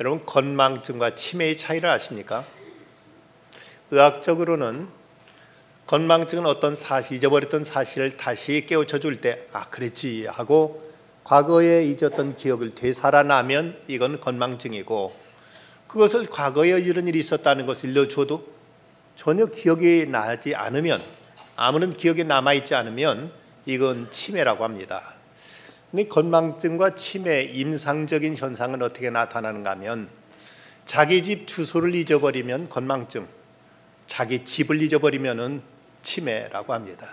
여러분, 건망증과 치매의 차이를 아십니까? 의학적으로는 건망증은 어떤 잊어버렸던 사실을 다시 깨우쳐 줄 때 그랬지 하고 과거에 잊었던 기억을 되살아나면 이건 건망증이고, 그것을 과거에 이런 일이 있었다는 것을 일러줘도 전혀 기억이 나지 않으면, 아무런 기억이 남아있지 않으면 이건 치매라고 합니다. 근데 건망증과 치매의 임상적인 현상은 어떻게 나타나는가 하면, 자기 집 주소를 잊어버리면 건망증, 자기 집을 잊어버리면 치매라고 합니다.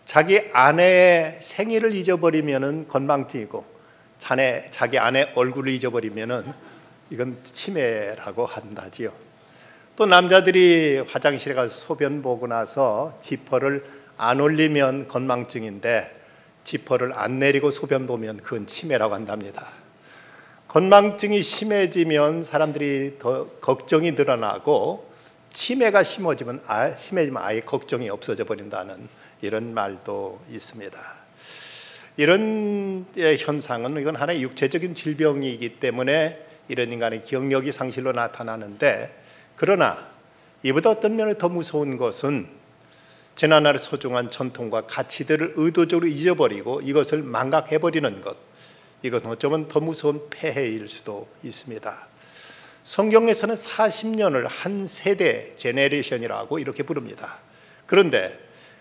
자기 아내의 생일을 잊어버리면 건망증이고, 자기 아내 얼굴을 잊어버리면 이건 치매라고 한다지요. 또 남자들이 화장실에 가서 소변 보고 나서 지퍼를 안 올리면 건망증인데, 지퍼를 안 내리고 소변 보면 그건 치매라고 한답니다. 건망증이 심해지면 사람들이 더 걱정이 늘어나고, 치매가 심해지면 아예 걱정이 없어져 버린다는 이런 말도 있습니다. 이런 현상은 이건 하나의 육체적인 질병이기 때문에 이런 인간의 기억력이 상실로 나타나는데, 그러나 이보다 어떤 면에 더 무서운 것은 지난날의 소중한 전통과 가치들을 의도적으로 잊어버리고 이것을 망각해버리는 것, 이것은 어쩌면 더 무서운 폐해일 수도 있습니다. 성경에서는 40년을 한 세대, 제네레이션이라고 이렇게 부릅니다. 그런데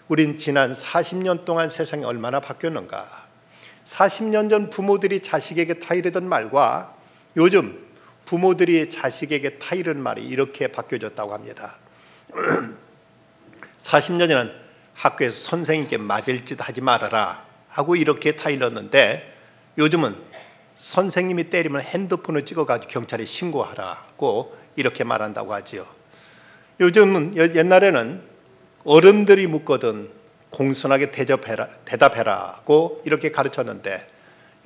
우린 지난 40년 동안 세상이 얼마나 바뀌었는가. 40년 전 부모들이 자식에게 타이르던 말과 요즘 부모들이 자식에게 타이르는 말이 이렇게 바뀌어졌다고 합니다. 40년 전에는 학교에서 선생님께 맞을 짓 하지 말아라 하고 이렇게 타일렀는데, 요즘은 선생님이 때리면 핸드폰을 찍어가지고 경찰에 신고하라고 이렇게 말한다고 하지요. 요즘은, 옛날에는 어른들이 묻거든 공손하게 대답해라고 이렇게 가르쳤는데,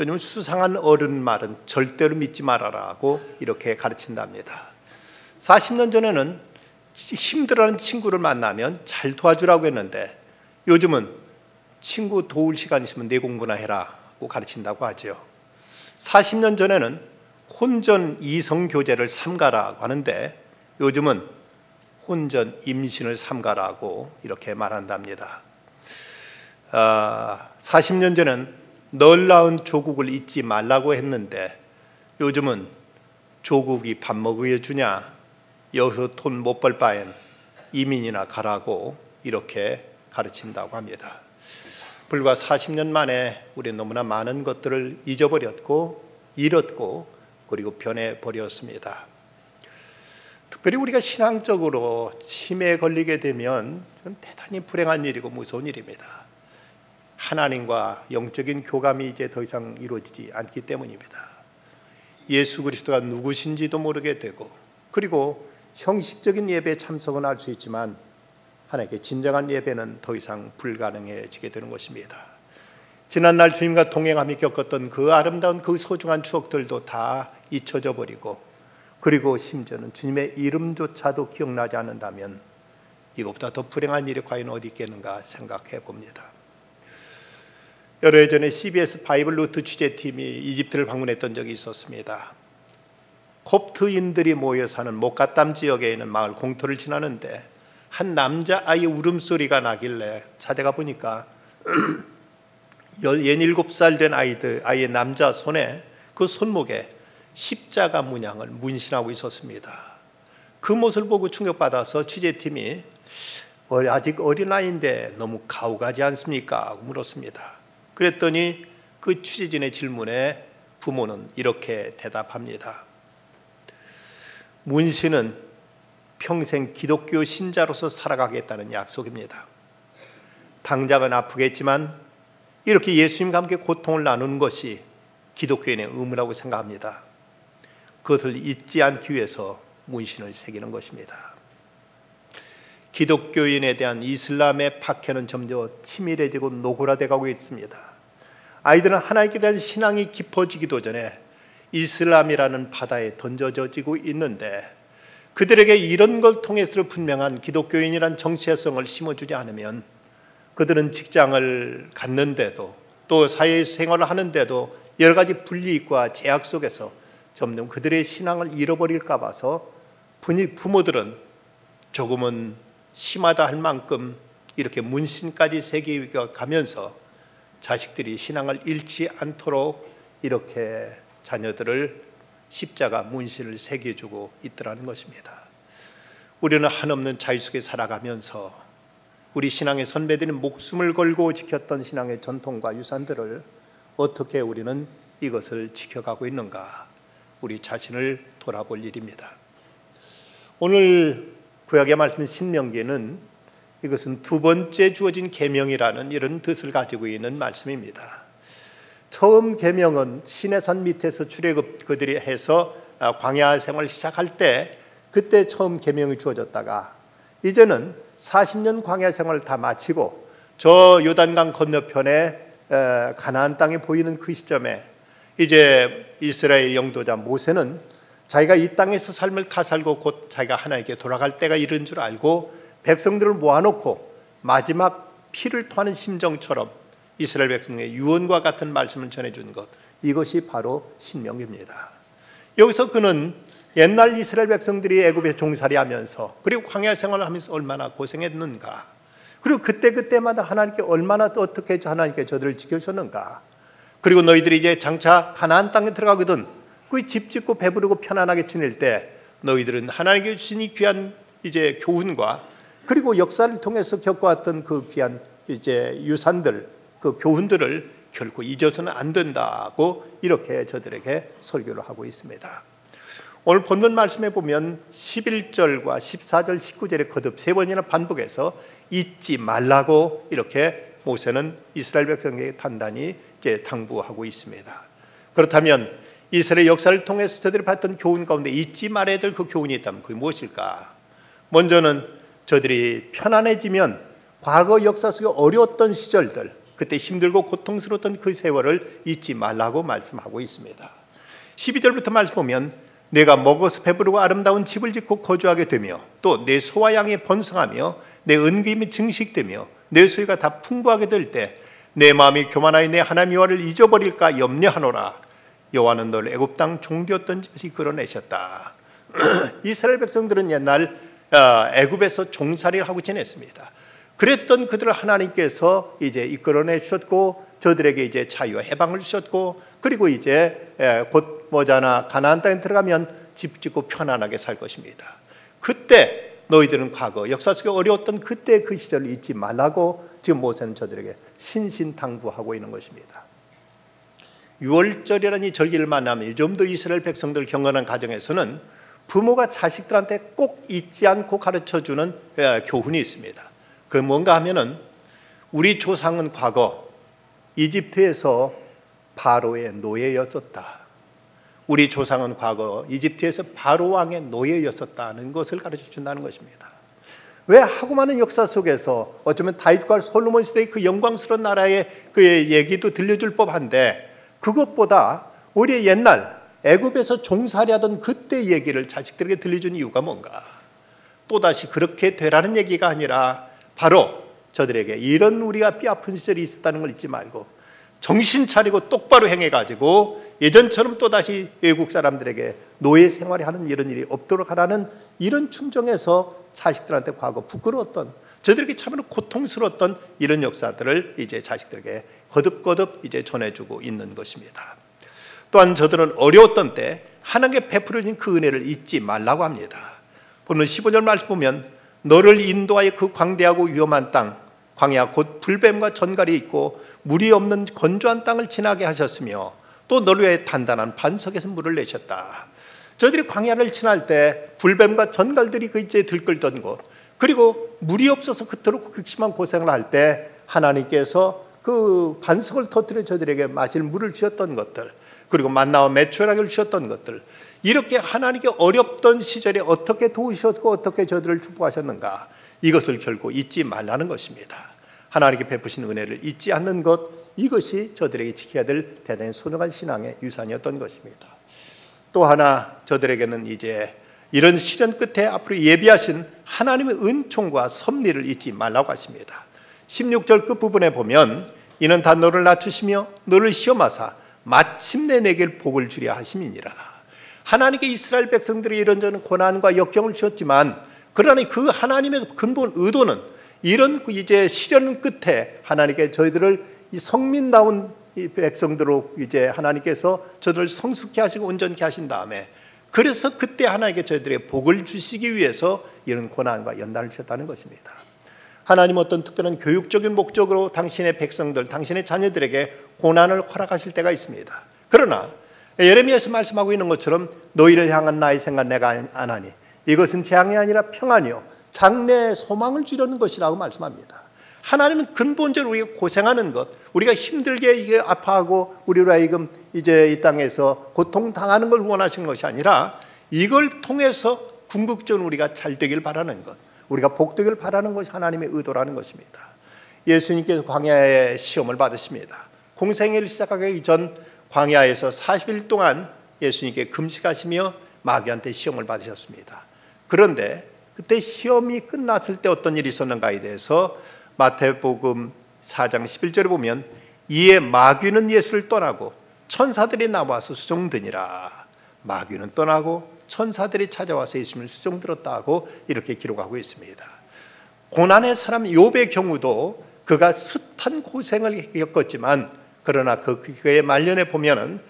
요즘은 수상한 어른 말은 절대로 믿지 말아라고 이렇게 가르친답니다. 40년 전에는 힘들어하는 친구를 만나면 잘 도와주라고 했는데, 요즘은 친구 도울 시간 있으면 내 공부나 해라고 가르친다고 하죠. 40년 전에는 혼전 이성 교제를 삼가라고 하는데, 요즘은 혼전 임신을 삼가라고 이렇게 말한답니다. 40년 전에는 널 낳은 조국을 잊지 말라고 했는데, 요즘은 조국이 밥 먹여 주냐, 여기서 돈 못 벌 바엔 이민이나 가라고 이렇게 가르친다고 합니다. 불과 40년 만에 우리는 너무나 많은 것들을 잊어버렸고 잃었고 그리고 변해버렸습니다. 특별히 우리가 신앙적으로 치매에 걸리게 되면 대단히 불행한 일이고 무서운 일입니다. 하나님과 영적인 교감이 이제 더 이상 이루어지지 않기 때문입니다. 예수 그리스도가 누구신지도 모르게 되고, 그리고 형식적인 예배에 참석은 할 수 있지만 하나님께 진정한 예배는 더 이상 불가능해지게 되는 것입니다. 지난날 주님과 동행하며 겪었던 그 아름다운 그 소중한 추억들도 다 잊혀져 버리고, 그리고 심지어는 주님의 이름조차도 기억나지 않는다면 이것보다 더 불행한 일이 과연 어디 있겠는가 생각해 봅니다. 여러 해 전에 CBS 바이블 루트 취재팀이 이집트를 방문했던 적이 있었습니다. 콥트인들이 모여 사는 목가담 지역에 있는 마을 공터를 지나는데 한 남자아이의 울음소리가 나길래 찾아가 보니까 17살 된 아이의 남자 손에, 그 손목에 십자가 문양을 문신하고 있었습니다. 그 모습을 보고 충격받아서 취재팀이 아직 어린아이인데 너무 가혹하지 않습니까? 물었습니다. 그랬더니 그 취재진의 질문에 부모는 이렇게 대답합니다. 문신은 평생 기독교 신자로서 살아가겠다는 약속입니다. 당장은 아프겠지만 이렇게 예수님과 함께 고통을 나누는 것이 기독교인의 의무라고 생각합니다. 그것을 잊지 않기 위해서 문신을 새기는 것입니다. 기독교인에 대한 이슬람의 박해는 점점 치밀해지고 노골화되고 있습니다. 아이들은 하나님께 대한 신앙이 깊어지기도 전에 이슬람이라는 바다에 던져지고 있는데, 그들에게 이런 걸 통해서 분명한 기독교인이란 정체성을 심어주지 않으면 그들은 직장을 갖는데도 또 사회생활을 하는데도 여러 가지 불이익과 제약 속에서 점점 그들의 신앙을 잃어버릴까 봐서 부모들은 조금은 심하다 할 만큼 이렇게 문신까지 새겨가면서 자식들이 신앙을 잃지 않도록 이렇게 자녀들을 십자가 문신을 새겨주고 있더라는 것입니다. 우리는 한없는 자유 속에 살아가면서 우리 신앙의 선배들이 목숨을 걸고 지켰던 신앙의 전통과 유산들을 어떻게 우리는 이것을 지켜가고 있는가, 우리 자신을 돌아볼 일입니다. 오늘 구약의 말씀 신명기는 이것은 두 번째 주어진 계명이라는 이런 뜻을 가지고 있는 말씀입니다. 처음 계명은 시내산 밑에서 출애굽 그들이 해서 광야 생활을 시작할 때 그때 처음 계명이 주어졌다가 이제는 40년 광야 생활을 다 마치고 저 요단강 건너편에 가나안 땅에 보이는 그 시점에 이제 이스라엘 영도자 모세는 자기가 이 땅에서 삶을 다 살고 곧 자기가 하나님께 돌아갈 때가 이른 줄 알고 백성들을 모아놓고 마지막 피를 토하는 심정처럼 이스라엘 백성의 유언과 같은 말씀을 전해준 것, 이것이 바로 신명기입니다. 여기서 그는 옛날 이스라엘 백성들이 애굽에 종살이하면서 그리고 광야 생활을 하면서 얼마나 고생했는가, 그리고 그때마다 하나님께 얼마나 어떻게 하나님께 저들을 지켜주셨는가, 그리고 너희들이 이제 장차 가나안 땅에 들어가거든 그 집 짓고 배부르고 편안하게 지낼 때 너희들은 하나님께 주신 이 귀한 이제 교훈과 그리고 역사를 통해서 겪어왔던 그 귀한 이제 유산들, 그 교훈들을 결코 잊어서는 안 된다고 이렇게 저들에게 설교를 하고 있습니다. 오늘 본문 말씀에 보면 11절과 14절, 19절에 거듭 세 번이나 반복해서 잊지 말라고 이렇게 모세는 이스라엘 백성에게 단단히 이제 당부하고 있습니다. 그렇다면 이스라엘 역사를 통해서 저들이 봤던 교훈 가운데 잊지 말아야 될 그 교훈이 있다면 그게 무엇일까? 먼저는 저들이 편안해지면 과거 역사 속에 어려웠던 시절들, 그때 힘들고 고통스러웠던 그 세월을 잊지 말라고 말씀하고 있습니다. 12절부터 말씀 보면 내가 먹어서 배부르고 아름다운 집을 짓고 거주하게 되며 또 내 소와 양이 번성하며 내 은금이 증식되며 내 소유가 다 풍부하게 될 때 내 마음이 교만하여 내 하나님 여호와를 잊어버릴까 염려하노라. 여호와는 너를 애굽 땅 종되었던 집에서 이끌어내셨다. 이스라엘 백성들은 옛날 애굽에서 종살이를 하고 지냈습니다. 그랬던 그들을 하나님께서 이제 이끌어내 주셨고 저들에게 이제 자유와 해방을 주셨고 그리고 이제 곧 머자나 가나안 땅에 들어가면 집 짓고 편안하게 살 것입니다. 그때 너희들은 과거 역사 속에 어려웠던 그때 그 시절을 잊지 말라고 지금 모세는 저들에게 신신당부하고 있는 것입니다. 6월절이라는 이 절기를 만나면 요즘도 이스라엘 백성들 경건한 가정에서는 부모가 자식들한테 꼭 잊지 않고 가르쳐주는 교훈이 있습니다. 그 뭔가 하면은 우리 조상은 과거 이집트에서 바로의 노예였었다. 우리 조상은 과거 이집트에서 바로 왕의 노예였었다는 것을 가르쳐 준다는 것입니다. 왜 하고 많은 역사 속에서 어쩌면 다윗과 솔로몬 시대의 그 영광스러운 나라의 그 얘기도 들려줄 법한데 그것보다 우리 옛날 애굽에서 종살이하던 그때 얘기를 자식들에게 들려준 이유가 뭔가? 또다시 그렇게 되라는 얘기가 아니라 바로 저들에게 이런 우리가 뼈아픈 시절이 있었다는 걸 잊지 말고 정신 차리고 똑바로 행해가지고 예전처럼 또다시 외국 사람들에게 노예 생활이 하는 이런 일이 없도록 하라는 이런 충정에서 자식들한테 과거 부끄러웠던 저들에게 참으로 고통스러웠던 이런 역사들을 이제 자식들에게 거듭거듭 이제 전해주고 있는 것입니다. 또한 저들은 어려웠던 때 하나님께 베풀어진 그 은혜를 잊지 말라고 합니다. 보면 15절 말씀 보면 너를 인도하여 그 광대하고 위험한 땅 광야 곧 불뱀과 전갈이 있고 물이 없는 건조한 땅을 지나게 하셨으며 또 너를 위해 단단한 반석에서 물을 내셨다. 저들이 광야를 지날 때 불뱀과 전갈들이 그 이제 들끓던 곳 그리고 물이 없어서 그토록 극심한 고생을 할 때 하나님께서 그 반석을 터뜨려 저들에게 마실 물을 주셨던 것들 그리고 만나와 메추라기를 주셨던 것들 이렇게 하나님께 어렵던 시절에 어떻게 도우셨고 어떻게 저들을 축복하셨는가 이것을 결코 잊지 말라는 것입니다. 하나님께 베푸신 은혜를 잊지 않는 것 이것이 저들에게 지켜야 될 대단히 소중한 신앙의 유산이었던 것입니다. 또 하나 저들에게는 이제 이런 시련 끝에 앞으로 예비하신 하나님의 은총과 섭리를 잊지 말라고 하십니다. 16절 끝부분에 보면 이는 다 너를 낮추시며 너를 시험하사 마침내 내게 복을 주려 하심이니라. 하나님께 이스라엘 백성들이 이런저런 고난과 역경을 주었지만, 그러나 그 하나님의 근본 의도는 이런 이제 시련 끝에 하나님께 저희들을 이 성민다운 이 백성들로 이제 하나님께서 저들을 성숙케 하시고 온전케 하신 다음에, 그래서 그때 하나님께 저희들의 복을 주시기 위해서 이런 고난과 연단을 주셨다는 것입니다. 하나님 어떤 특별한 교육적인 목적으로 당신의 백성들, 당신의 자녀들에게 고난을 허락하실 때가 있습니다. 그러나 예레미야에서 말씀하고 있는 것처럼 너희를 향한 나의 생각 내가 안 하니 이것은 재앙이 아니라 평안이요 장래의 소망을 주려는 것이라고 말씀합니다. 하나님은 근본적으로 우리가 고생하는 것, 우리가 힘들게 이게 아파하고 우리로 하여금 이제 이 땅에서 고통당하는 걸 원하시는 것이 아니라 이걸 통해서 궁극적으로 우리가 잘 되길 바라는 것, 우리가 복되길 바라는 것이 하나님의 의도라는 것입니다. 예수님께서 광야의 시험을 받으십니다. 공생애를 시작하기 전 광야에서 40일 동안 예수님께 금식하시며 마귀한테 시험을 받으셨습니다. 그런데 그때 시험이 끝났을 때 어떤 일이 있었는가에 대해서 마태복음 4장 11절에 보면 이에 마귀는 예수를 떠나고 천사들이 나와서 수종드니라. 마귀는 떠나고 천사들이 찾아와서 예수님을 수종들었다고 이렇게 기록하고 있습니다. 고난의 사람 욥의 경우도 그가 숱한 고생을 겪었지만, 그러나 그의 말년에 보면은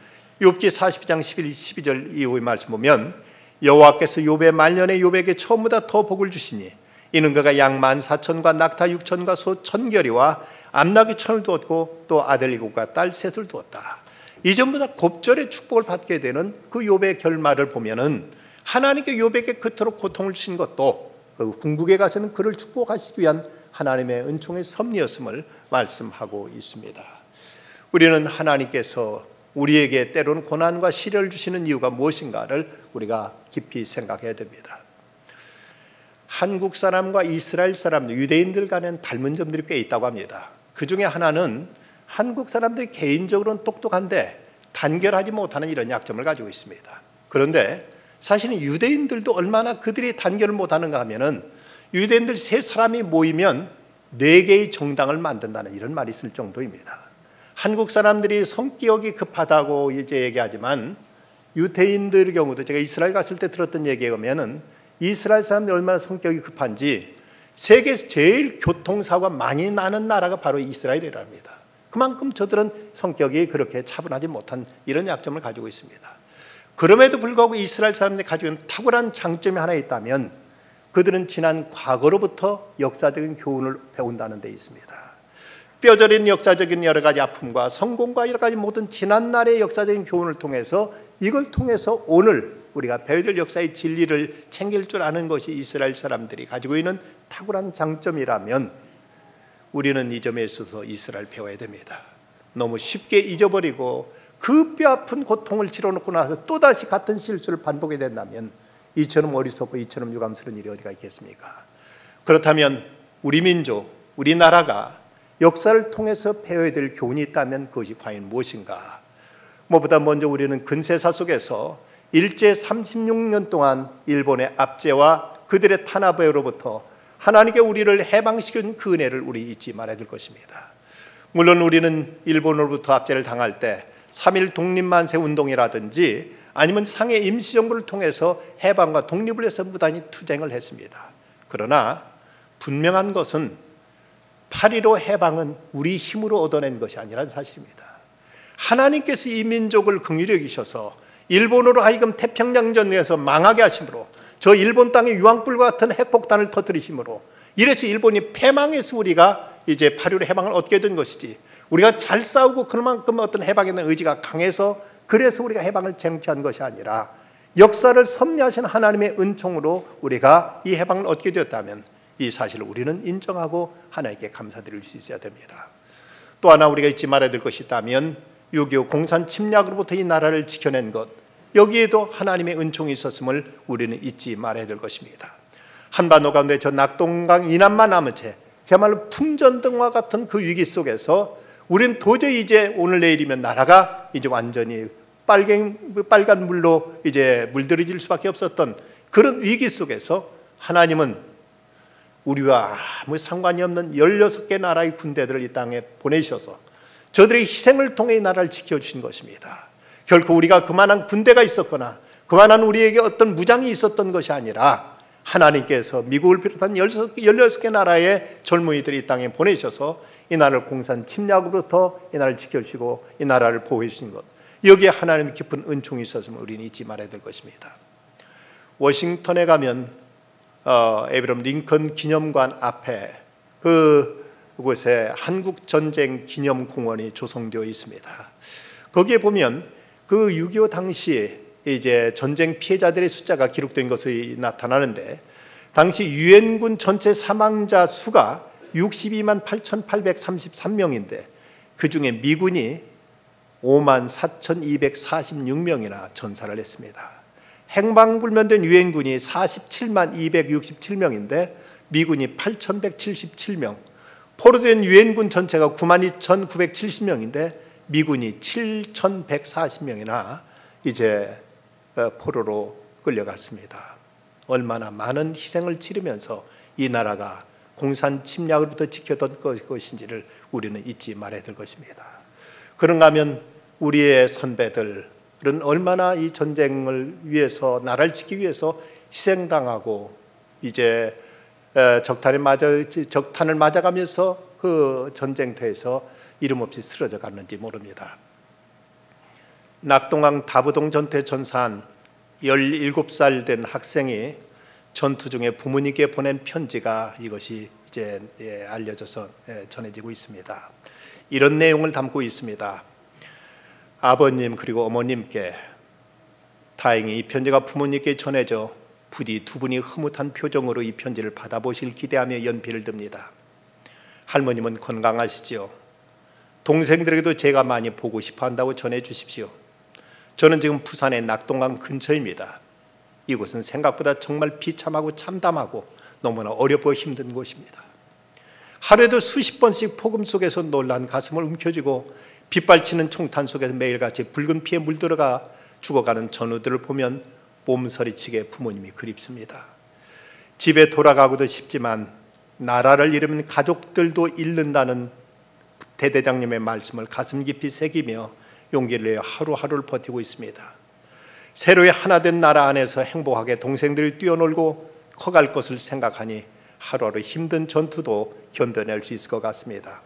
욥기 42장 12절 이후의 말씀 보면 여호와께서 욥의 말년에 욥에게 처음보다 더 복을 주시니 이는 그가 양 14,000과 낙타 6,000과 소 1,000결이와 암나귀 1,000을 두었고 또 아들 7과 딸 셋을 두었다. 이전보다 곱절의 축복을 받게 되는 그 욥의 결말을 보면은 하나님께 욥에게 그토록 고통을 주신 것도 그 궁극에 가서는 그를 축복하시기 위한 하나님의 은총의 섭리였음을 말씀하고 있습니다. 우리는 하나님께서 우리에게 때로는 고난과 시련을 주시는 이유가 무엇인가를 우리가 깊이 생각해야 됩니다. 한국 사람과 이스라엘 사람들, 유대인들 간에는 닮은 점들이 꽤 있다고 합니다. 그 중에 하나는 한국 사람들이 개인적으로는 똑똑한데 단결하지 못하는 이런 약점을 가지고 있습니다. 그런데 사실은 유대인들도 얼마나 그들이 단결을 못하는가 하면은 유대인들 3사람이 모이면 4개의 정당을 만든다는 이런 말이 있을 정도입니다. 한국 사람들이 성격이 급하다고 이제 얘기하지만 유대인들의 경우도 제가 이스라엘 갔을 때 들었던 얘기에 보면은 이스라엘 사람들이 얼마나 성격이 급한지 세계에서 제일 교통사고가 많이 나는 나라가 바로 이스라엘이랍니다. 그만큼 저들은 성격이 그렇게 차분하지 못한 이런 약점을 가지고 있습니다. 그럼에도 불구하고 이스라엘 사람들이 가지고 있는 탁월한 장점이 하나 있다면 그들은 지난 과거로부터 역사적인 교훈을 배운다는 데 있습니다. 뼈저린 역사적인 여러 가지 아픔과 성공과 여러 가지 모든 지난날의 역사적인 교훈을 통해서 이걸 통해서 오늘 우리가 배워야 될 역사의 진리를 챙길 줄 아는 것이 이스라엘 사람들이 가지고 있는 탁월한 장점이라면 우리는 이 점에 있어서 이스라엘 배워야 됩니다. 너무 쉽게 잊어버리고 그 뼈아픈 고통을 치러놓고 나서 또다시 같은 실수를 반복하게 된다면 이처럼 어리석고 이처럼 유감스러운 일이 어디가 있겠습니까? 그렇다면 우리 민족, 우리나라가 역사를 통해서 배워야 될 교훈이 있다면 그것이 과연 무엇인가? 무엇보다 먼저 우리는 근세사 속에서 일제 36년 동안 일본의 압제와 그들의 탄압으로부터 하나님께 우리를 해방시킨 그 은혜를 우리 잊지 말아야 될 것입니다. 물론 우리는 일본으로부터 압제를 당할 때 3.1 독립만세 운동이라든지 아니면 상해 임시정부를 통해서 해방과 독립을 위해서 무단히 투쟁을 했습니다. 그러나 분명한 것은 8.15 해방은 우리 힘으로 얻어낸 것이 아니라는 사실입니다. 하나님께서 이 민족을 긍휼히 여기셔서 일본으로 하여금 태평양전에서 망하게 하심으로 저 일본 땅에 유황불과 같은 핵폭탄을 터뜨리심으로 이래서 일본이 패망해서 우리가 이제 8.15 해방을 얻게 된 것이지, 우리가 잘 싸우고 그만큼 어떤 해방에 대한 의지가 강해서 그래서 우리가 해방을 쟁취한 것이 아니라 역사를 섭리하신 하나님의 은총으로 우리가 이 해방을 얻게 되었다면 이 사실을 우리는 인정하고 하나님께 감사드릴 수 있어야 됩니다. 또 하나 우리가 잊지 말아야 될 것이 있다면 6.25 공산 침략으로부터 이 나라를 지켜낸 것, 여기에도 하나님의 은총이 있었음을 우리는 잊지 말아야 될 것입니다. 한반도 가운데 저 낙동강 이남만 남은 채 그야말로 풍전등과 같은 그 위기 속에서 우리는 도저히 이제 오늘 내일이면 나라가 이제 완전히 빨간 물로 이제 물들어질 수밖에 없었던 그런 위기 속에서 하나님은 우리와 아무 상관이 없는 16개 나라의 군대들을 이 땅에 보내셔서 저들의 희생을 통해 이 나라를 지켜주신 것입니다. 결코 우리가 그만한 군대가 있었거나 그만한 우리에게 어떤 무장이 있었던 것이 아니라 하나님께서 미국을 비롯한 16개 나라의 젊은이들이 이 땅에 보내셔서 이 나라를 공산 침략으로부터 이 나라를 지켜주시고 이 나라를 보호해 주신 것, 여기에 하나님의 깊은 은총이 있었음을 우리는 잊지 말아야 될 것입니다. 워싱턴에 가면 에브럼 링컨 기념관 앞에 그곳에 한국전쟁 기념공원이 조성되어 있습니다. 거기에 보면 그 6.25 당시 이제 전쟁 피해자들의 숫자가 기록된 것이 나타나는데, 당시 유엔군 전체 사망자 수가 62만 8,833명인데 그 중에 미군이 5만 4,246명이나 전사를 했습니다. 행방불명된 유엔군이 47만 267명인데 미군이 8,177명, 포로된 유엔군 전체가 9만 2,970명인데 미군이 7,140명이나 이제 포로로 끌려갔습니다. 얼마나 많은 희생을 치르면서 이 나라가 공산 침략으로부터 지켜던 것인지를 우리는 잊지 말아야 될 것입니다. 그런가 하면 우리의 선배들은 얼마나 이 전쟁을 위해서, 나라를 지키기 위해서 희생당하고 이제 적탄을 맞아가면서 그 전쟁터에서 이름 없이 쓰러져 갔는지 모릅니다. 낙동강 다부동 전투에 전사한 17살 된 학생이 전투 중에 부모님께 보낸 편지가 이것이 이제 알려져서 전해지고 있습니다. 이런 내용을 담고 있습니다. 아버님 그리고 어머님께, 다행히 이 편지가 부모님께 전해져 부디 두 분이 흐뭇한 표정으로 이 편지를 받아보실 기대하며 연필을 듭니다. 할머님은 건강하시지요? 동생들에게도 제가 많이 보고 싶어 한다고 전해 주십시오. 저는 지금 부산의 낙동강 근처입니다. 이곳은 생각보다 정말 비참하고 참담하고 너무나 어렵고 힘든 곳입니다. 하루에도 수십 번씩 폭음 속에서 놀란 가슴을 움켜쥐고 빗발치는 총탄 속에서 매일같이 붉은 피에 물들어가 죽어가는 전우들을 보면 몸서리치게 부모님이 그립습니다. 집에 돌아가고도 싶지만 나라를 잃으면 가족들도 잃는다는 대대장님의 말씀을 가슴 깊이 새기며 용기를 내어 하루하루를 버티고 있습니다. 새로이 하나된 나라 안에서 행복하게 동생들이 뛰어놀고 커갈 것을 생각하니 하루하루 힘든 전투도 견뎌낼 수 있을 것 같습니다.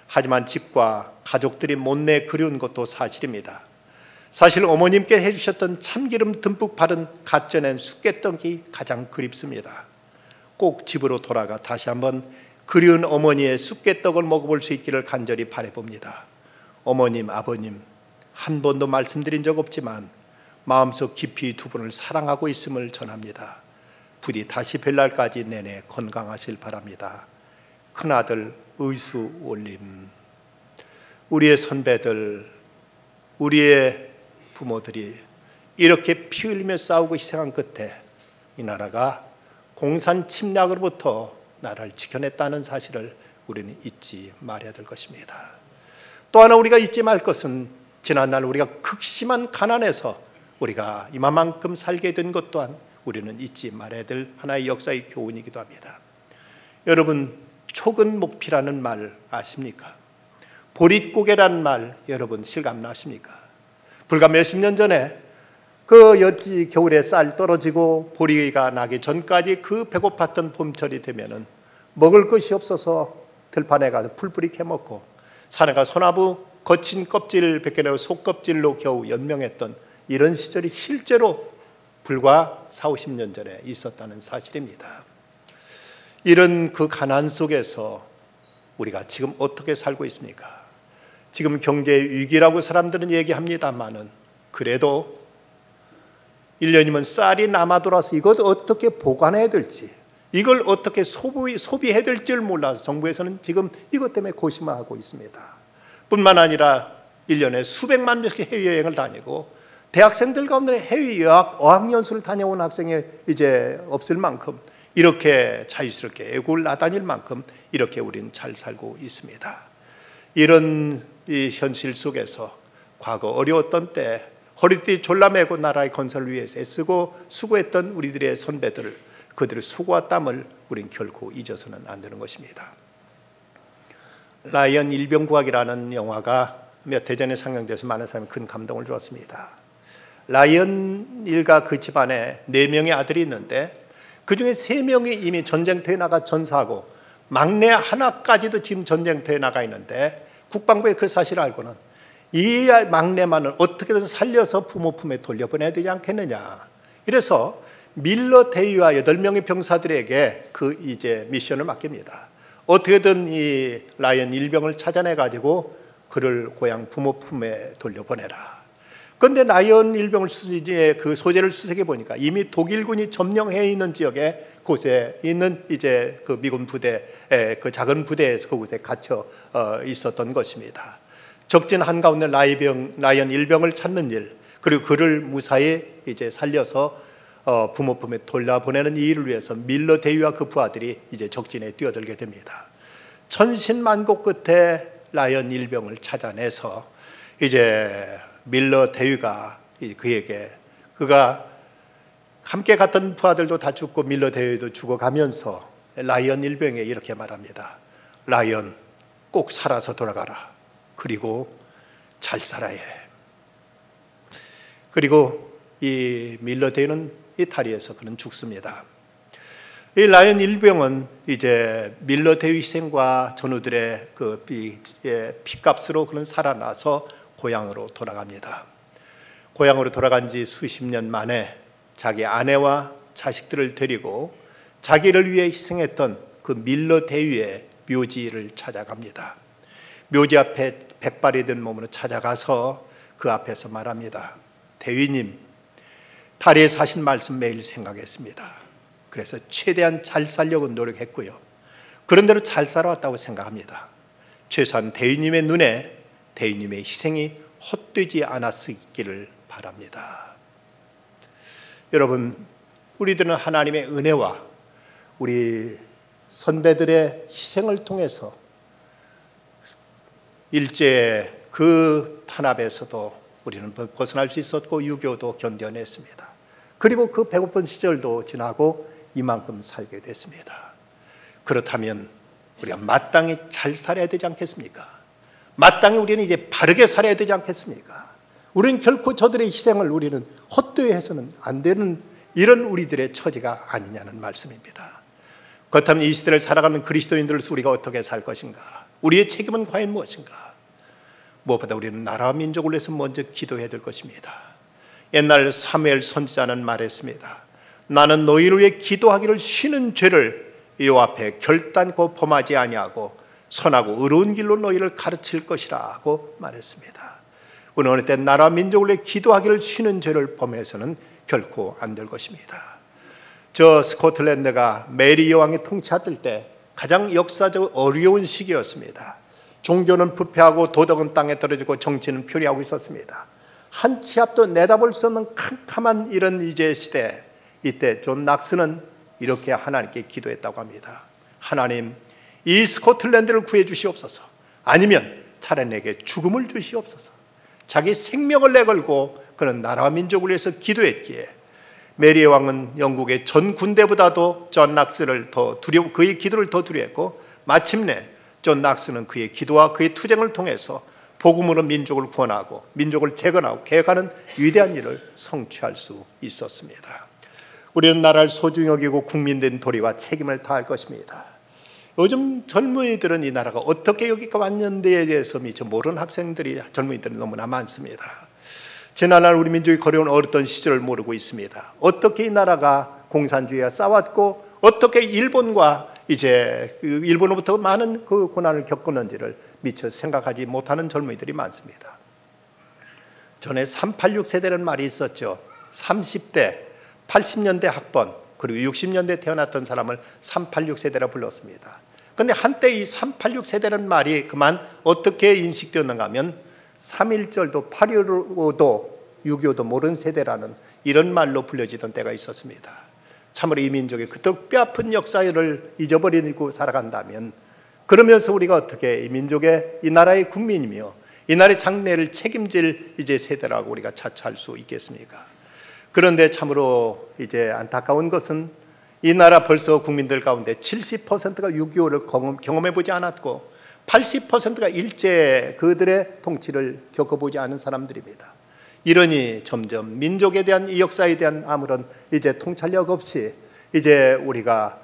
하지만 집과 가족들이 못내 그리운 것도 사실입니다. 사실 어머님께 해주셨던 참기름 듬뿍 바른 갓 쪄낸 쑥개떡이 가장 그립습니다. 꼭 집으로 돌아가 다시 한번 그리운 어머니의 쑥개떡을 먹어볼 수 있기를 간절히 바라봅니다. 어머님, 아버님, 한 번도 말씀드린 적 없지만 마음속 깊이 두 분을 사랑하고 있음을 전합니다. 부디 다시 뵐 날까지 내내 건강하실 바랍니다. 큰아들 의수 올림. 우리의 선배들, 우리의 부모들이 이렇게 피 흘리며 싸우고 희생한 끝에 이 나라가 공산 침략으로부터 나라를 지켜냈다는 사실을 우리는 잊지 말아야 될 것입니다. 또 하나 우리가 잊지 말 것은 지난날 우리가 극심한 가난에서 우리가 이만큼 살게 된 것 또한 우리는 잊지 말아야 될 하나의 역사의 교훈이기도 합니다. 여러분, 촉은 목피라는 말 아십니까? 보릿고개라는 말 여러분 실감나십니까? 불과 몇십 년 전에 그 겨울에 쌀 떨어지고 보리가 나기 전까지 그 배고팠던 봄철이 되면은 먹을 것이 없어서 들판에 가서 풀뿌리 캐먹고 산에 가서 소나무 거친 껍질을 벗겨내고 속껍질로 겨우 연명했던 이런 시절이 실제로 불과 40-50년 전에 있었다는 사실입니다. 이런 그 가난 속에서 우리가 지금 어떻게 살고 있습니까? 지금 경제 위기라고 사람들은 얘기합니다만은 그래도 1년이면 쌀이 남아 돌아서 이걸 어떻게 보관해야 될지, 이걸 어떻게 소비해야 될지를 몰라서 정부에서는 지금 이것 때문에 고심하고 있습니다. 뿐만 아니라 1년에 수백만 명씩 해외여행을 다니고 대학생들 가운데 해외 어학연수를 다녀온 학생이 이제 없을 만큼 이렇게 자유스럽게 애국을 나다닐 만큼 이렇게 우리는 잘 살고 있습니다. 이런 이 현실 속에서 과거 어려웠던 때 허리띠 졸라매고 나라의 건설을 위해서 애쓰고 수고했던 우리들의 선배들, 그들의 수고와 땀을 우린 결코 잊어서는 안 되는 것입니다. 라이언 일병구학이라는 영화가 몇 해 전에 상영돼서 많은 사람이 큰 감동을 주었습니다. 라이언 일가 그 집안에 4명의 아들이 있는데 그 중에 3명이 이미 전쟁터에 나가 전사하고 막내 하나까지도 지금 전쟁터에 나가 있는데 국방부에 그 사실을 알고는 이 막내만은 어떻게든 살려서 부모 품에 돌려보내야 되지 않겠느냐. 이래서 밀러 대위와 8명의 병사들에게 그 이제 미션을 맡깁니다. 어떻게든 이 라이언 일병을 찾아내 가지고 그를 고향 부모 품에 돌려보내라. 그런데 라이언 일병을 그 소재를 수색해 보니까 이미 독일군이 점령해 있는 지역에 곳에 있는 이제 그 미군 부대, 그 작은 부대에서 그곳에 갇혀 있었던 것입니다. 적진 한가운데 라이언 일병을 찾는 일, 그리고 그를 무사히 이제 살려서 부모 품에 돌려보내는 이 일을 위해서 밀러 대위와 그 부하들이 이제 적진에 뛰어들게 됩니다. 천신만고 끝에 라이언 일병을 찾아내서 이제 밀러 대위가 그에게, 그가 함께 갔던 부하들도 다 죽고 밀러 대위도 죽어가면서 라이언 일병에게 이렇게 말합니다. 라이언, 꼭 살아서 돌아가라. 그리고 잘 살아야 해. 그리고 이 밀러 대위는 이 다리에서 그는 죽습니다. 이 라이언 일병은 이제 밀러 대위 희생과 전우들의 그 피값으로 그는 살아나서 고향으로 돌아갑니다. 고향으로 돌아간 지 수십 년 만에 자기 아내와 자식들을 데리고 자기를 위해 희생했던 그 밀러 대위의 묘지를 찾아갑니다. 묘지 앞에 백발이 된 몸으로 찾아가서 그 앞에서 말합니다. 대위님, 다리에서 하신 말씀 매일 생각했습니다. 그래서 최대한 잘 살려고 노력했고요. 그런 대로 잘 살아왔다고 생각합니다. 최소한 대위님의 눈에 대위님의 희생이 헛되지 않았기를 바랍니다. 여러분, 우리들은 하나님의 은혜와 우리 선배들의 희생을 통해서 일제의 그 탄압에서도 우리는 벗어날 수 있었고 유교도 견뎌냈습니다. 그리고 그 배고픈 시절도 지나고 이만큼 살게 됐습니다. 그렇다면 우리가 마땅히 잘 살아야 되지 않겠습니까? 마땅히 우리는 이제 바르게 살아야 되지 않겠습니까? 우리는 결코 저들의 희생을 우리는 헛되이 해서는 안 되는 이런 우리들의 처지가 아니냐는 말씀입니다. 그렇다면 이 시대를 살아가는 그리스도인들로서 우리가 어떻게 살 것인가? 우리의 책임은 과연 무엇인가? 무엇보다 우리는 나라와 민족을 위해서 먼저 기도해야 될 것입니다. 옛날 사무엘 선지자는 말했습니다. 나는 너희를 위해 기도하기를 쉬는 죄를 여호와 앞에 결단코 범하지 아니하고 선하고 의로운 길로 너희를 가르칠 것이라고 말했습니다. 우리는 어느 때 나라와 민족을 위해 기도하기를 쉬는 죄를 범해서는 결코 안 될 것입니다. 저 스코틀랜드가 메리 여왕이 통치할 때 가장 역사적 어려운 시기였습니다. 종교는 부패하고 도덕은 땅에 떨어지고 정치는 표리하고 있었습니다. 한 치 앞도 내다볼 수 없는 캄캄한 이런 이제 시대, 이때 존 낙스는 이렇게 하나님께 기도했다고 합니다. 하나님, 이 스코틀랜드를 구해 주시옵소서. 아니면 차라리 내게 죽음을 주시옵소서. 자기 생명을 내걸고 그런 나라와 민족을 위해서 기도했기에 메리 왕은 영국의 전 군대보다도 존 낙스를 더 그의 기도를 더 두려워했고 마침내 존 낙스는 그의 기도와 그의 투쟁을 통해서 복음으로 민족을 구원하고 민족을 재건하고 개혁하는 위대한 일을 성취할 수 있었습니다. 우리는 나라를 소중히 여기고 국민된 도리와 책임을 다할 것입니다. 요즘 젊은이들은 이 나라가 어떻게 여기까지 왔는지에 대해서 미처 모르는 학생들이, 젊은이들이 너무나 많습니다. 지난날 우리 민족이 걸어온 어렸던 시절을 모르고 있습니다. 어떻게 이 나라가 공산주의와 싸웠고 어떻게 일본과 이제 일본으로부터 많은 그 고난을 겪었는지를 미처 생각하지 못하는 젊은이들이 많습니다. 전에 386 세대라는 말이 있었죠. 30대, 80년대 학번, 그리고 60년대 태어났던 사람을 386 세대라 불렀습니다. 그런데 한때 이 386 세대라는 말이 그만 어떻게 인식되었는가 하면 3.1절도 8.15도 6.25도 모르는 세대라는 이런 말로 불려지던 때가 있었습니다. 참으로 이 민족의 그토록 뼈아픈 역사를 잊어버리고 살아간다면, 그러면서 우리가 어떻게 이 민족의, 이 나라의 국민이며 이 나라의 장래를 책임질 이제 세대라고 우리가 자처할 수 있겠습니까? 그런데 참으로 이제 안타까운 것은 이 나라 벌써 국민들 가운데 70%가 6.25를 경험해보지 않았고 80%가 일제 그들의 통치를 겪어보지 않은 사람들입니다. 이러니 점점 민족에 대한 이 역사에 대한 아무런 이제 통찰력 없이 이제 우리가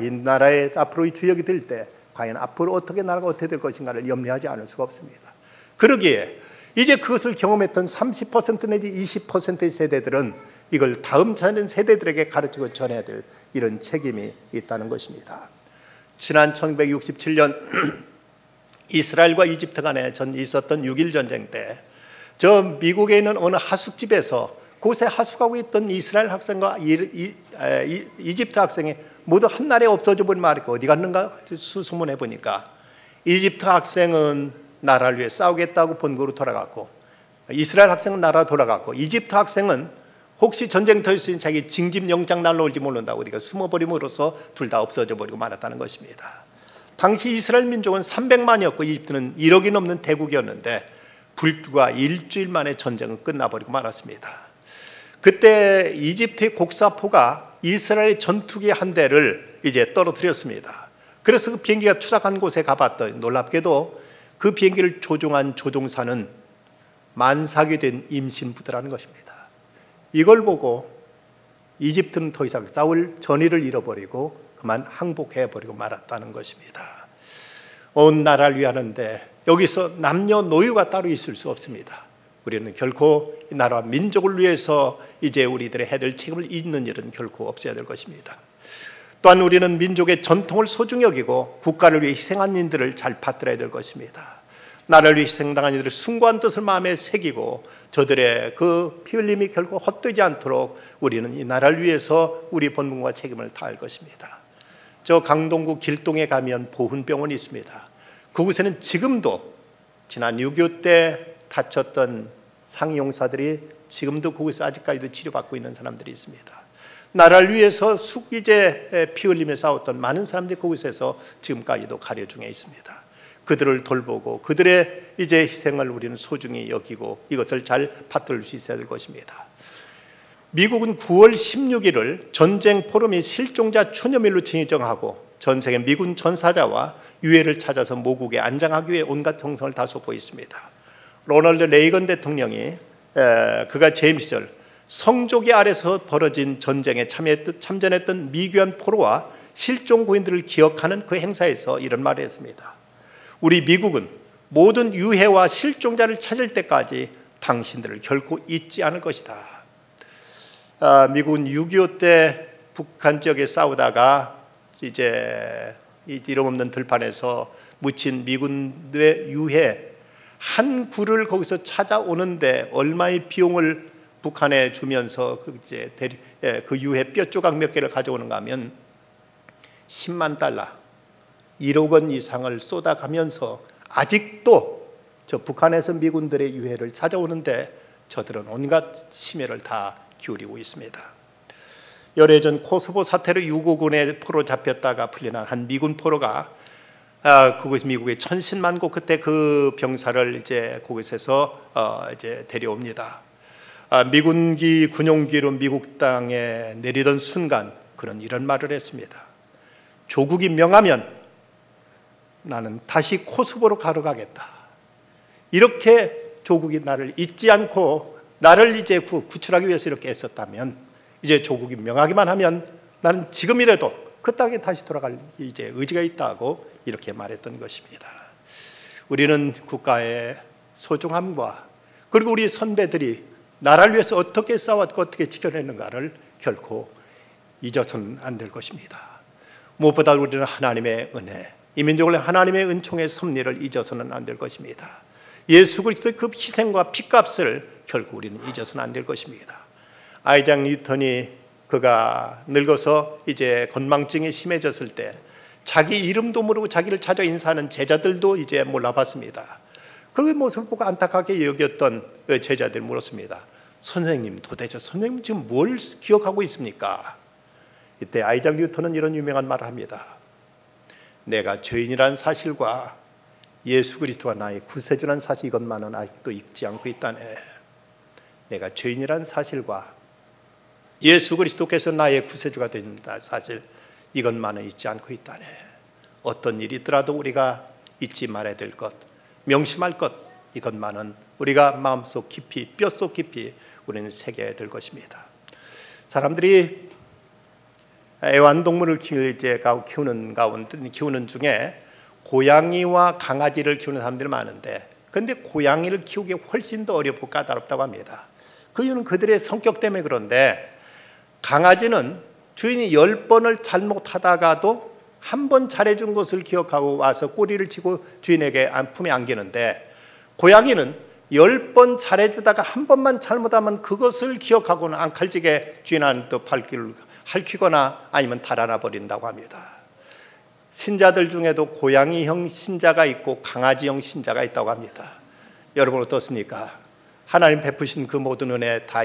이 나라의 앞으로의 주역이 될 때 과연 앞으로 어떻게 나라가 어떻게 될 것인가를 염려하지 않을 수가 없습니다. 그러기에 이제 그것을 경험했던 30% 내지 20%의 세대들은 이걸 다음 세대들에게 가르치고 전해야 될 이런 책임이 있다는 것입니다. 지난 1967년 이스라엘과 이집트 간에 있었던 6.1 전쟁 때 저 미국에 있는 어느 하숙집에서 그곳에 하숙하고 있던 이스라엘 학생과 이집트 학생이 모두 한날에 없어져 버린 말이고 어디 갔는가 수소문해 보니까 이집트 학생은 나라를 위해 싸우겠다고 본국으로 돌아갔고 이스라엘 학생은 나라 돌아갔고 이집트 학생은 혹시 전쟁터에 있으니 자기 징집 영장 날라올지 모른다고 우리가 숨어버림으로써 둘 다 없어져 버리고 말았다는 것입니다. 당시 이스라엘 민족은 300만이었고 이집트는 1억이 넘는 대국이었는데 불과 일주일 만에 전쟁은 끝나버리고 말았습니다. 그때 이집트의 곡사포가 이스라엘 전투기 한 대를 이제 떨어뜨렸습니다. 그래서 그 비행기가 추락한 곳에 가봤더니 놀랍게도 그 비행기를 조종한 조종사는 만삭이 된 임신부더라는 것입니다. 이걸 보고 이집트는 더 이상 싸울 전의를 잃어버리고 그만 항복해버리고 말았다는 것입니다. 온 나라를 위하는데 여기서 남녀노유가 따로 있을 수 없습니다. 우리는 결코 이 나라와 민족을 위해서 이제 우리들의 해야 될 책임을 잊는 일은 결코 없어야 될 것입니다. 또한 우리는 민족의 전통을 소중히 여기고 국가를 위해 희생한 인들을 잘 받들어야 될 것입니다. 나라를 위해 희생당한 이들의 숭고한 뜻을 마음에 새기고 저들의 그 피 흘림이 결코 헛되지 않도록 우리는 이 나라를 위해서 우리 본분과 책임을 다할 것입니다. 저 강동구 길동에 가면 보훈병원이 있습니다. 그곳에는 지금도 지난 6.25 때 다쳤던 상용사들이 지금도 그곳에서 아직까지도 치료받고 있는 사람들이 있습니다. 나라를 위해서 이제 피 흘리며 싸웠던 많은 사람들이 그곳에서 지금까지도 가려 중에 있습니다. 그들을 돌보고 그들의 이제 희생을 우리는 소중히 여기고 이것을 잘 받들 수 있어야 될 것입니다. 미국은 9월 16일을 전쟁 포럼이 실종자 추념일로 지정하고 전 세계 미군 전사자와 유해를 찾아서 모국에 안장하기 위해 온갖 정성을 다 쏟고 있습니다. 로널드 레이건 대통령이 그가 재임 시절 성조기 아래서 벌어진 전쟁에 참전했던 미귀한 포로와 실종 고인들을 기억하는 그 행사에서 이런 말을 했습니다. 우리 미국은 모든 유해와 실종자를 찾을 때까지 당신들을 결코 잊지 않을 것이다. 미국은 6.25 때 북한 지역에 싸우다가 이제 이름 없는 들판에서 묻힌 미군들의 유해 한 구를 거기서 찾아오는데 얼마의 비용을 북한에 주면서 그 유해 뼈 조각 몇 개를 가져오는가 하면 10만 달러 1억 원 이상을 쏟아가면서 아직도 저 북한에서 미군들의 유해를 찾아오는데 저들은 온갖 심혈을 다 기울이고 있습니다. 열흘 전 코소보 사태로 유고군의 포로 잡혔다가 풀려난 한 미군 포로가 그것이 미국의 천신만고 그때 그 병사를 이제 그곳에서 이제 데려옵니다. 미군기 군용기로 미국 땅에 내리던 순간 그는 이런 말을 했습니다. 조국이 명하면 나는 다시 코소보로 가러가겠다. 이렇게 조국이 나를 잊지 않고 나를 이제 구출하기 위해서 이렇게 애썼다면 이제 조국이 명하기만 하면 나는 지금이라도 그 땅에 다시 돌아갈 이제 의지가 있다고 이렇게 말했던 것입니다. 우리는 국가의 소중함과 그리고 우리 선배들이 나라를 위해서 어떻게 싸웠고 어떻게 지켜냈는가를 결코 잊어서는 안 될 것입니다. 무엇보다 우리는 하나님의 은혜, 이 민족을 하나님의 은총의 섭리를 잊어서는 안 될 것입니다. 예수 그리스도의 그 희생과 피값을 결코 우리는 잊어서는 안 될 것입니다. 아이작 뉴턴이 그가 늙어서 이제 건망증이 심해졌을 때 자기 이름도 모르고 자기를 찾아 인사하는 제자들도 이제 몰라봤습니다. 그 모습을 보고 안타깝게 여겼던 제자들이 물었습니다. 선생님, 도대체 선생님 지금 뭘 기억하고 있습니까? 이때 아이작 뉴턴은 이런 유명한 말을 합니다. 내가 죄인이라는 사실과 예수 그리스도가 나의 구세주라는 사실 이것만은 아직도 잊지 않고 있다네. 내가 죄인이라는 사실과 예수 그리스도께서 나의 구세주가 된다 사실 이것만은 잊지 않고 있다네. 어떤 일이 있더라도 우리가 잊지 말아야 될 것, 명심할 것, 이것만은 우리가 마음속 깊이, 뼛속 깊이 우리는 새겨야 될 것입니다. 사람들이 애완동물을 키우는 중에 고양이와 강아지를 키우는 사람들이 많은데, 그런데 고양이를 키우기 훨씬 더 어렵고 까다롭다고 합니다. 그 이유는 그들의 성격 때문에 그런데, 강아지는 주인이 10번을 잘못하다가도 한 번 잘해준 것을 기억하고 와서 꼬리를 치고 주인에게 품에 안기는데, 고양이는 10번 잘해주다가 한 번만 잘못하면 그것을 기억하고는 앙칼지게 주인한테 또 발길을 핥히거나 아니면 달아나 버린다고 합니다. 신자들 중에도 고양이형 신자가 있고 강아지형 신자가 있다고 합니다. 여러분 어떻습니까? 하나님 베푸신 그 모든 은혜 다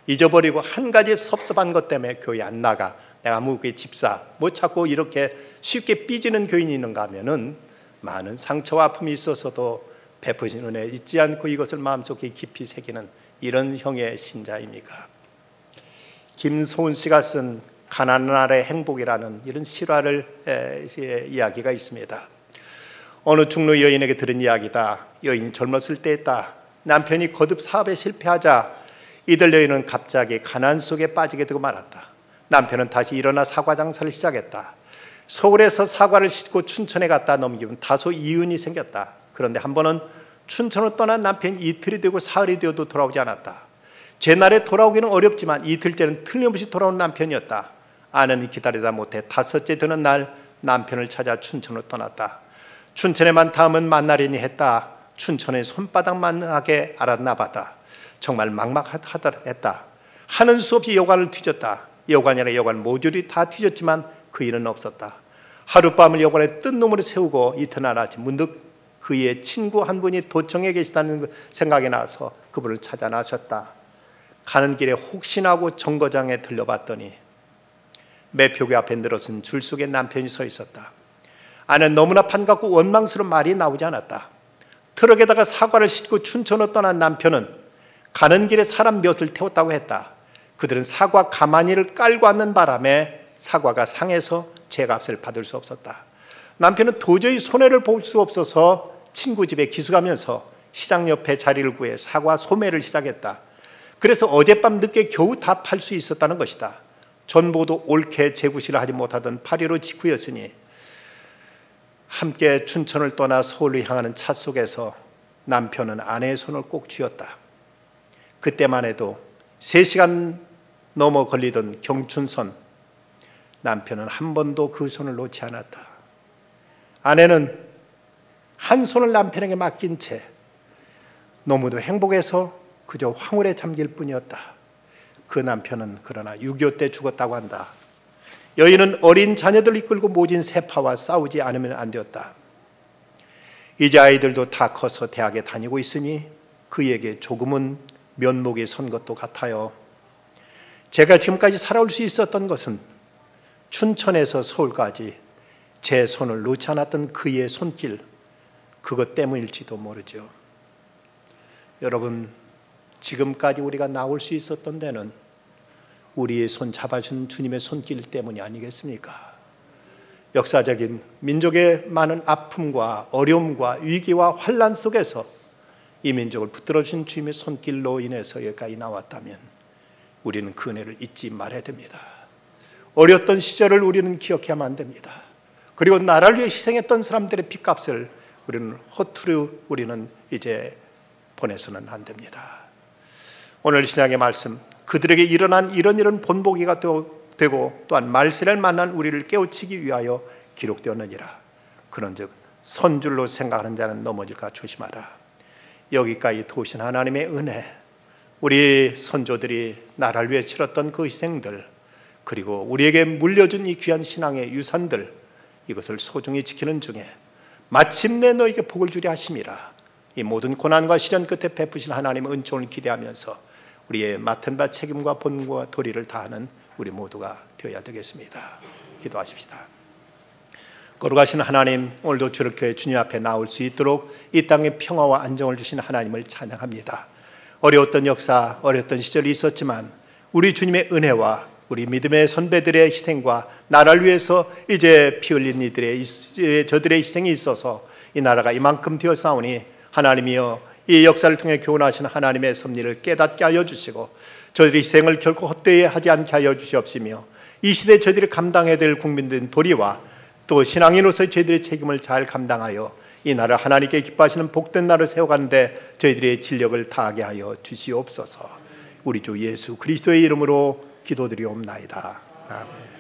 잊어버리고 한 가지 섭섭한 것 때문에 교회 안 나가, 내가 무게 집사 뭐 자꾸 이렇게 쉽게 삐지는 교인이 있는가 하면은 많은 상처와 아픔이 있어서도 베푸신 은혜 잊지 않고 이것을 마음속에 깊이 새기는 이런 형의 신자입니까? 김소은 씨가 쓴 가난한 날의 행복이라는 이런 실화를 이야기가 있습니다. 어느 중로 여인에게 들은 이야기다. 여인이 젊었을 때 했다. 남편이 거듭 사업에 실패하자 이들 여인은 갑자기 가난 속에 빠지게 되고 말았다. 남편은 다시 일어나 사과 장사를 시작했다. 서울에서 사과를 싣고 춘천에 갔다 넘기면 다소 이윤이 생겼다. 그런데 한 번은 춘천을 떠난 남편이 이틀이 되고 사흘이 되어도 돌아오지 않았다. 제날에 돌아오기는 어렵지만 이틀째는 틀림없이 돌아온 남편이었다. 아내는 기다리다 못해 다섯째 되는 날 남편을 찾아 춘천을 떠났다. 춘천에만 닿으면 만나려니 했다. 춘천의 손바닥만하게 알았나 봤다. 정말 막막하다 했다. 하는 수 없이 여관을 뒤졌다. 여관이라 여관 모조리 다 뒤졌지만 그 일은 없었다. 하룻밤을 여관에 뜬 놈을 세우고 이튿날 아침 문득 그의 친구 한 분이 도청에 계시다는 생각이 나서 그분을 찾아 나섰다. 가는 길에 혹시나 하고 정거장에 들려봤더니 매표기 앞에 늘어선 줄 속에 남편이 서 있었다. 아내는 너무나 반갑고 원망스러운 말이 나오지 않았다. 트럭에다가 사과를 싣고 춘천으로 떠난 남편은 가는 길에 사람 몇을 태웠다고 했다. 그들은 사과 가마니를 깔고 앉는 바람에 사과가 상해서 제값을 받을 수 없었다. 남편은 도저히 손해를 볼 수 없어서 친구 집에 기숙하면서 시장 옆에 자리를 구해 사과 소매를 시작했다. 그래서 어젯밤 늦게 겨우 다 팔 수 있었다는 것이다. 전보도 옳게 재구시를 하지 못하던 8.15 직후였으니 함께 춘천을 떠나 서울로 향하는 차 속에서 남편은 아내의 손을 꼭 쥐었다. 그때만 해도 3시간 넘어 걸리던 경춘선, 남편은 한 번도 그 손을 놓지 않았다. 아내는 한 손을 남편에게 맡긴 채 너무도 행복해서 그저 황홀에 잠길 뿐이었다. 그 남편은 그러나 6.25 때 죽었다고 한다. 여인은 어린 자녀들 이끌고 모진 세파와 싸우지 않으면 안 되었다. 이제 아이들도 다 커서 대학에 다니고 있으니 그에게 조금은 면목이 선 것도 같아요. 제가 지금까지 살아올 수 있었던 것은 춘천에서 서울까지 제 손을 놓지 않았던 그의 손길, 그것 때문일지도 모르죠. 여러분, 지금까지 우리가 나올 수 있었던 데는 우리의 손 잡아준 주님의 손길 때문이 아니겠습니까? 역사적인 민족의 많은 아픔과 어려움과 위기와 환난 속에서 이 민족을 붙들어 주신 주님의 손길로 인해서 여기까지 나왔다면 우리는 그 은혜를 잊지 말아야 됩니다. 어려웠던 시절을 우리는 기억해야만 됩니다. 그리고 나라를 위해 희생했던 사람들의 핏값을 우리는 허투루 우리는 이제 보내서는 안 됩니다. 오늘 신약의 말씀, 그들에게 일어난 이런 본보기가 되고 또한 말세를 만난 우리를 깨우치기 위하여 기록되었느니라. 그런즉 선줄로 생각하는 자는 넘어질까 조심하라. 여기까지 도우신 하나님의 은혜, 우리 선조들이 나라를 위해 치렀던 그 희생들, 그리고 우리에게 물려준 이 귀한 신앙의 유산들, 이것을 소중히 지키는 중에 마침내 너에게 복을 주려 하심이라. 이 모든 고난과 시련 끝에 베푸신 하나님의 은총을 기대하면서 우리의 맡은 바 책임과 본과 도리를 다하는 우리 모두가 되어야 되겠습니다. 기도하십시다. 거룩하신 하나님, 오늘도 저렇게 주님 앞에 나올 수 있도록 이 땅에 평화와 안정을 주신 하나님을 찬양합니다. 어려웠던 역사, 어려웠던 시절이 있었지만 우리 주님의 은혜와 우리 믿음의 선배들의 희생과 나라를 위해서 이제 피 흘린 저들의 희생이 있어서 이 나라가 이만큼 되었사오니 하나님이여, 이 역사를 통해 교훈하신 하나님의 섭리를 깨닫게 하여 주시고 저희들이 희생을 결코 헛되이 하지 않게 하여 주시옵시며 이 시대에 저희들이 감당해야 될 국민된 도리와 또 신앙인으로서의 저희들의 책임을 잘 감당하여 이 나라를 하나님께 기뻐하시는 복된 나라를 세워가는데 저희들의 진력을 다하게 하여 주시옵소서. 우리 주 예수 그리스도의 이름으로 기도드리옵나이다. 아멘.